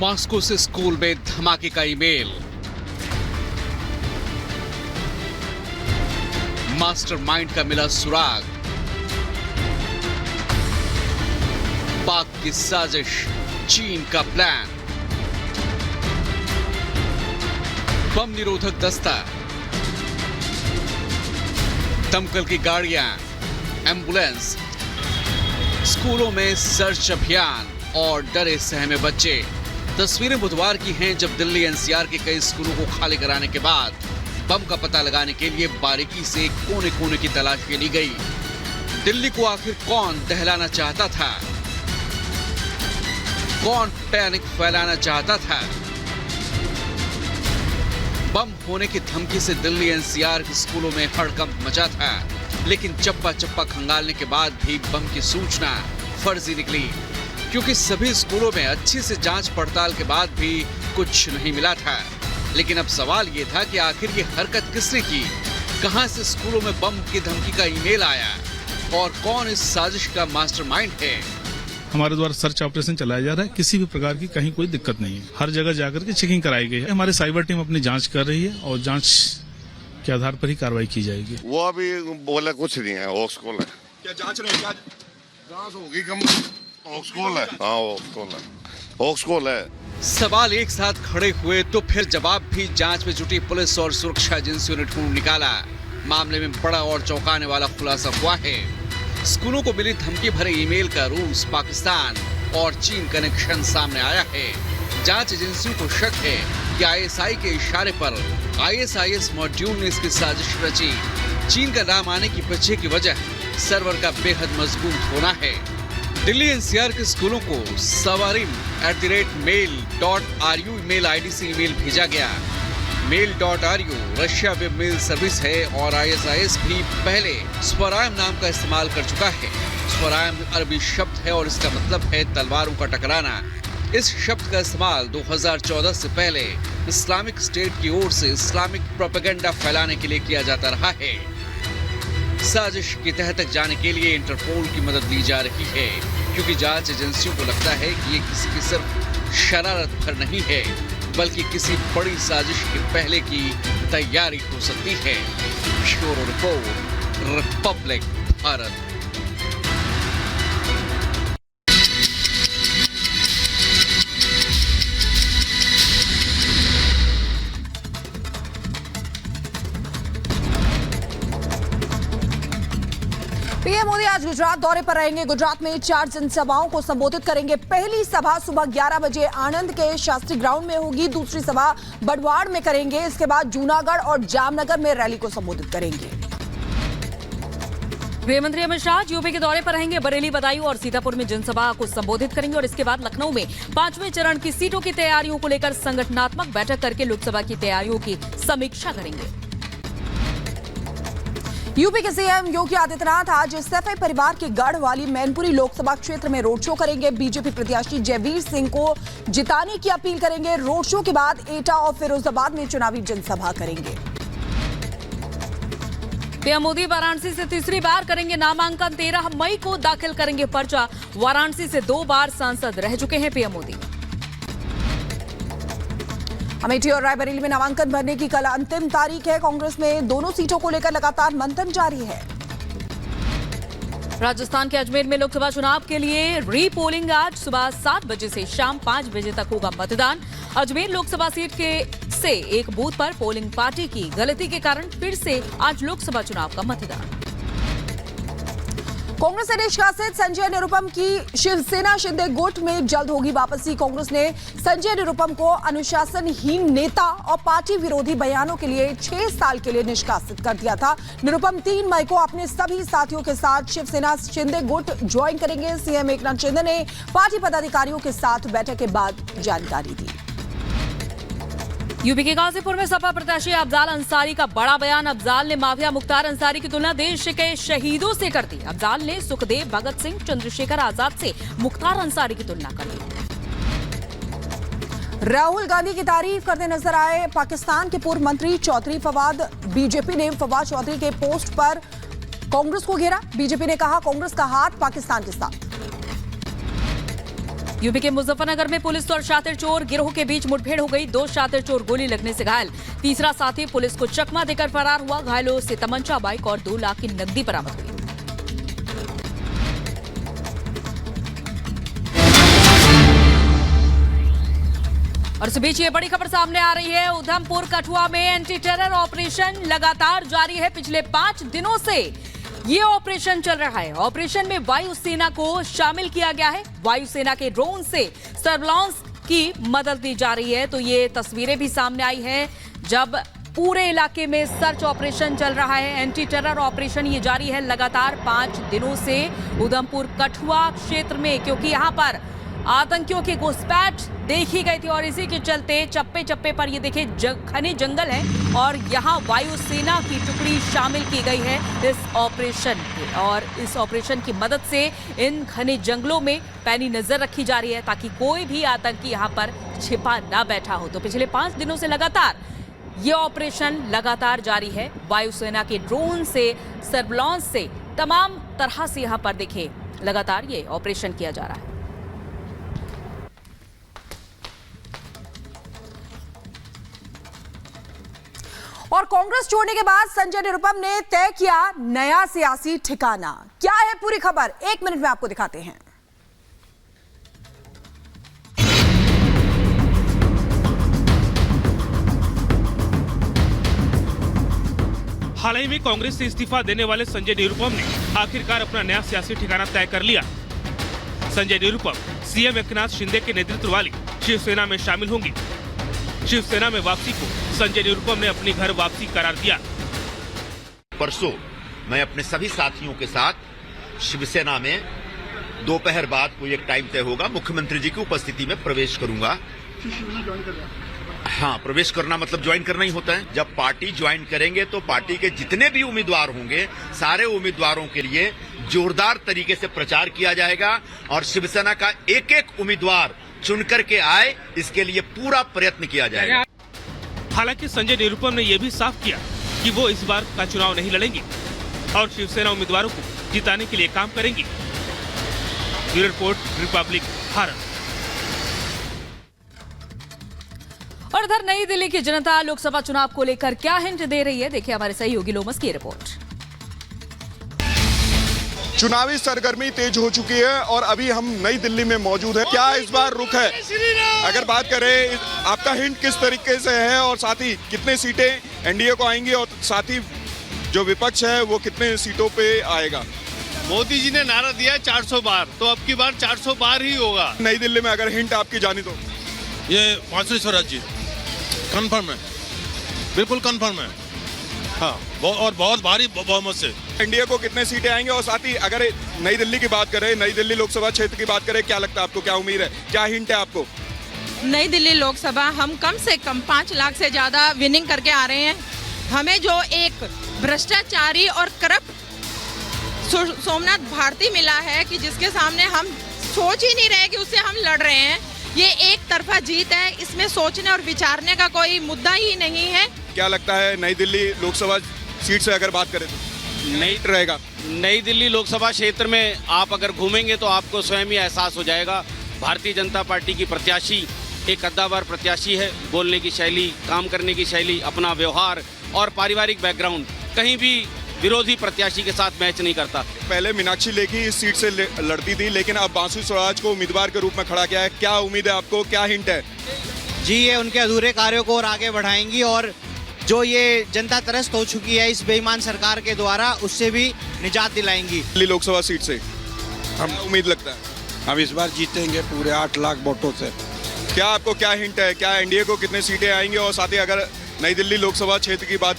Moscow से school में धमाके का ईमेल। मास्टरमाइंड का मिला सुराग। पाक की साजिश, चीन का प्लान। बम निरोधक दस्ता, दमकल की गाड़ियां, एम्बुलेंस, स्कूलों में सर्च अभियान और डरे सहमे बच्चे। तस्वीरें बुधवार की हैं जब दिल्ली एनसीआर के कई स्कूलों को खाली कराने के बाद बम का पता लगाने के लिए बारीकी से कोने कोने की तलाश ली गई। दिल्ली को आखिर कौन दहलाना चाहता था? कौन पैनिक फैलाना चाहता था? बम होने की धमकी से दिल्ली एनसीआर के स्कूलों में हड़कंप मचा था, लेकिन चप्पा चप्पा खंगालने के बाद भी बम की सूचना फर्जी निकली, क्योंकि सभी स्कूलों में अच्छी से जांच पड़ताल के बाद भी कुछ नहीं मिला था। लेकिन अब सवाल ये था कि आखिर ये हरकत किसने की? कहां से स्कूलों में बम की धमकी का ईमेल आया और कौन इस साजिश का मास्टरमाइंड है? हमारे द्वारा सर्च ऑपरेशन चलाया जा रहा है। किसी भी प्रकार की कहीं कोई दिक्कत नहीं है। हर जगह जाकर के चेकिंग कराई गई है। हमारी साइबर टीम अपनी जांच कर रही है और जांच के आधार पर ही कार्रवाई की जाएगी। वो अभी बोला कुछ नहीं है। ऑक्सकोल है। क्या जांच नहीं? क्या जांच होगी? कम ऑक्सकोल है। हाँ ऑक्सकोल है। ऑक्सकोल है। सवाल एक साथ खड़े हुए तो फिर जवाब भी। जांच में जुटी पुलिस और सुरक्षा एजेंसियों ने ढूंढ निकाला। मामले में बड़ा और चौंकाने वाला खुलासा हुआ है। स्कूलों को मिली धमकी भरे ईमेल का रूस, पाकिस्तान और चीन कनेक्शन सामने आया है। जांच एजेंसियों को शक है कि आईएसआई के इशारे पर आईएसआईएस मॉड्यूल ने इसकी साजिश रची। चीन का नाम आने की पीछे की वजह सर्वर का बेहद मजबूत होना है। दिल्ली एनसीआर के स्कूलों को savarim@mail.ru ईमेल आईडी से ईमेल भेजा गया। mail.ru Russia web mail service है और आईएसआईएस भी पहले स्वरायम नाम का इस्तेमाल कर चुका है। स्वरायम अरबी शब्द है और इसका मतलब है तलवारों का टकराना। इस शब्द का इस्तेमाल 2014 से पहले इस्लामिक स्टेट की ओर से इस्लामिक प्रोपेगेंडा फैलाने के लिए किया जाता रहा है। साजिश की तह तक जाने के लिए इंटरपोल की मदद ली जा रही है, क्योंकि जांच एजेंसियों को लगता है कि ये किसी की सिर्फ शरारत भर नहीं है, बल्कि किसी बड़ी साजिश के पहले की तैयारी हो सकती है। Bureau report, Republic Bharat. PM Modi आज गुजरात दौरे पर रहेंगे। गुजरात में 4 जनसभाओं को संबोधित करेंगे। पहली सभा सुबह 11 बजे आनंद के शास्त्री ग्राउंड में होगी। दूसरी सभा बड़वाड़ में करेंगे। इसके बाद जूनागढ़ और जामनगर में रैली को संबोधित करेंगे। गृहमंत्री अमित शाह यूपी के दौरे पर रहेंगे। बरेली, बदायूं और सीतापुर में जनसभा को संबोधित करेंगे और इसके बाद लखनऊ में 5वें चरण की सीटों की तैयारियों को लेकर संगठनात्मक बैठक करके लोकसभा की तैयारियों की समीक्षा करेंगे। यूपी के सीएम योगी आदित्यनाथ आज सफाई परिवार के गढ़ वाली मैनपुरी लोकसभा क्षेत्र में रोड शो करेंगे। बीजेपी प्रत्याशी जयवीर सिंह को जिताने की अपील करेंगे। रोड शो के बाद एटा और फिरोजाबाद में चुनावी जनसभा करेंगे। पीएम मोदी वाराणसी से तीसरी बार करेंगे नामांकन। 13 मई को दाखिल करेंगे पर्चा। वाराणसी से 2 बार सांसद रह चुके हैं पीएम मोदी। अमेठी और रायबरेली में नामांकन भरने की कल अंतिम तारीख है। कांग्रेस में दोनों सीटों को लेकर लगातार मंथन जारी है। राजस्थान के अजमेर में लोकसभा चुनाव के लिए रीपोलिंग आज सुबह 7 बजे से शाम 5 बजे तक होगा मतदान। अजमेर लोकसभा सीट से एक बूथ पर पोलिंग पार्टी की गलती के कारण फिर से आज लोकसभा चुनाव का मतदान। कांग्रेस से निष्कासित संजय निरुपम की शिवसेना शिंदे गुट में जल्द होगी वापसी। कांग्रेस ने संजय निरुपम को अनुशासनहीन नेता और पार्टी विरोधी बयानों के लिए 6 साल के लिए निष्कासित कर दिया था। निरुपम 3 मई को अपने सभी साथियों के साथ शिवसेना शिंदे गुट ज्वाइन करेंगे। सीएम एकनाथ शिंदे ने पार्टी पदाधिकारियों के साथ बैठक के बाद जानकारी दी। यूपी के गाजीपुर में सपा प्रत्याशी अफजाल अंसारी का बड़ा बयान। अफजाल ने माफिया मुख्तार अंसारी की तुलना देश के शहीदों से कर दी। अफजाल ने सुखदेव, भगत सिंह, चंद्रशेखर आजाद से मुख्तार अंसारी की तुलना कर दी। राहुल गांधी की तारीफ करते नजर आए पाकिस्तान के पूर्व मंत्री चौधरी फवाद। बीजेपी ने फवाद चौधरी के पोस्ट पर कांग्रेस को घेरा। बीजेपी ने कहा कांग्रेस का हाथ पाकिस्तान के साथ। यूपी के मुजफ्फरनगर में पुलिस और शातिर चोर गिरोह के बीच मुठभेड़ हो गई। 2 शातिर चोर गोली लगने से घायल, तीसरा साथी पुलिस को चकमा देकर फरार हुआ। घायलों से तमंचा, बाइक और 2 लाख की नकदी बरामद हुई। और इस बीच ये बड़ी खबर सामने आ रही है। उधमपुर कठुआ में एंटी टेरर ऑपरेशन लगातार जारी है। पिछले 5 दिनों से ये ऑपरेशन चल रहा है। ऑपरेशन में वायुसेना को शामिल किया गया है। वायुसेना के ड्रोन से सर्विलांस की मदद दी जा रही है। तो ये तस्वीरें भी सामने आई हैं जब पूरे इलाके में सर्च ऑपरेशन चल रहा है। एंटी टेरर ऑपरेशन ये जारी है लगातार 5 दिनों से उधमपुर कठुआ क्षेत्र में, क्योंकि यहां पर आतंकियों की घुसपैठ देखी गई थी और इसी के चलते चप्पे चप्पे पर ये देखिए घने जंगल है और यहाँ वायुसेना की टुकड़ी शामिल की गई है इस ऑपरेशन में। और इस ऑपरेशन की मदद से इन घने जंगलों में पैनी नजर रखी जा रही है ताकि कोई भी आतंकी यहाँ पर छिपा ना बैठा हो। तो पिछले 5 दिनों से लगातार ये ऑपरेशन लगातार जारी है। वायुसेना के ड्रोन से, सर्विलांस से, तमाम तरह से यहाँ पर देखिए लगातार ये ऑपरेशन किया जा रहा है। और कांग्रेस छोड़ने के बाद संजय निरुपम ने तय किया नया सियासी ठिकाना। क्या है पूरी खबर, 1 मिनट में आपको दिखाते हैं। हाल ही में कांग्रेस से इस्तीफा देने वाले संजय निरुपम ने आखिरकार अपना नया सियासी ठिकाना तय कर लिया। संजय निरुपम सीएम एकनाथ शिंदे के नेतृत्व वाली शिवसेना में शामिल होंगे। शिवसेना में वापसी को संजय निरुपम ने अपनी घर वापसी करार दिया। परसों मैं अपने सभी साथियों के साथ शिवसेना में दोपहर बाद कोई एक टाइम तय होगा, मुख्यमंत्री जी की उपस्थिति में प्रवेश करूंगा। हाँ, प्रवेश करना मतलब ज्वाइन करना ही होता है। जब पार्टी ज्वाइन करेंगे तो पार्टी के जितने भी उम्मीदवार होंगे, सारे उम्मीदवारों के लिए जोरदार तरीके से प्रचार किया जाएगा और शिवसेना का एक एक उम्मीदवार चुनकर के आए, इसके लिए पूरा प्रयत्न किया जाएगा। हालांकि संजय निरुपम ने यह भी साफ किया कि वो इस बार का चुनाव नहीं लड़ेंगे और शिवसेना उम्मीदवारों को जिताने के लिए काम करेंगे। Bureau report, Republic Bharat. और इधर नई दिल्ली की जनता लोकसभा चुनाव को लेकर क्या हिंट दे रही है, देखिए हमारे सहयोगी लोमस की रिपोर्ट। चुनावी सरगर्मी तेज हो चुकी है और अभी हम नई दिल्ली में मौजूद हैं। क्या इस बार रुख है? अगर बात करें, आपका हिंट किस तरीके से है और साथ ही कितने सीटें एनडीए को आएंगी और साथ ही जो विपक्ष है वो कितने सीटों पे आएगा? मोदी जी ने नारा दिया है 400 बार, तो अब की बार 400 बार ही होगा। नई दिल्ली में अगर हिंट आपकी जानी तो ये माधुरी स्वराज जी कंफर्म है, बिल्कुल कंफर्म है। हाँ, और बहुत भारी बहुमत से। एनडीए को कितने सीटें आएंगे और साथ ही अगर नई दिल्ली की बात करें, नई दिल्ली लोकसभा क्षेत्र की बात करें, क्या लगता है आपको, क्या उम्मीद है, क्या हिंट है आपको? नई दिल्ली लोकसभा हम कम से कम 5 लाख से ज्यादा विनिंग करके आ रहे हैं। हमें जो एक भ्रष्टाचारी और करप्ट सोमनाथ भारती मिला है कि जिसके सामने हम सोच ही नहीं रहे कि उससे हम लड़ रहे हैं, ये एक तरफा जीत है। इसमें सोचने और विचारने का कोई मुद्दा ही नहीं है। क्या लगता है नई दिल्ली लोकसभा सीट से अगर बात करें तो नहीं रहेगा? नई दिल्ली लोकसभा क्षेत्र में आप अगर घूमेंगे तो आपको स्वयं ही एहसास हो जाएगा। भारतीय जनता पार्टी की प्रत्याशी एक कद्दावर प्रत्याशी है। बोलने की शैली, काम करने की शैली, अपना व्यवहार और पारिवारिक बैकग्राउंड कहीं भी विरोधी प्रत्याशी के साथ मैच नहीं करता। पहले मीनाक्षी लेखी इस सीट से लड़ती थी, लेकिन अब बासु स्वराज को उम्मीदवार के रूप में खड़ा किया है। क्या उम्मीद है आपको, क्या हिंट है? जी, ये उनके अधूरे कार्यों को और आगे बढ़ाएंगी और जो ये जनता त्रस्त हो चुकी है इस बेईमान सरकार के द्वारा, उससे भी निजात दिलाएंगी। दिल्ली लोकसभा सीट से हम उम्मीद लगता है हम इस बार जीतेंगे पूरे 8 लाख वोटों से। क्या आपको क्या हिंट है, क्या एनडीए को कितने सीटें आएंगी और साथ ही अगर नई दिल्ली लोकसभा क्षेत्र की बात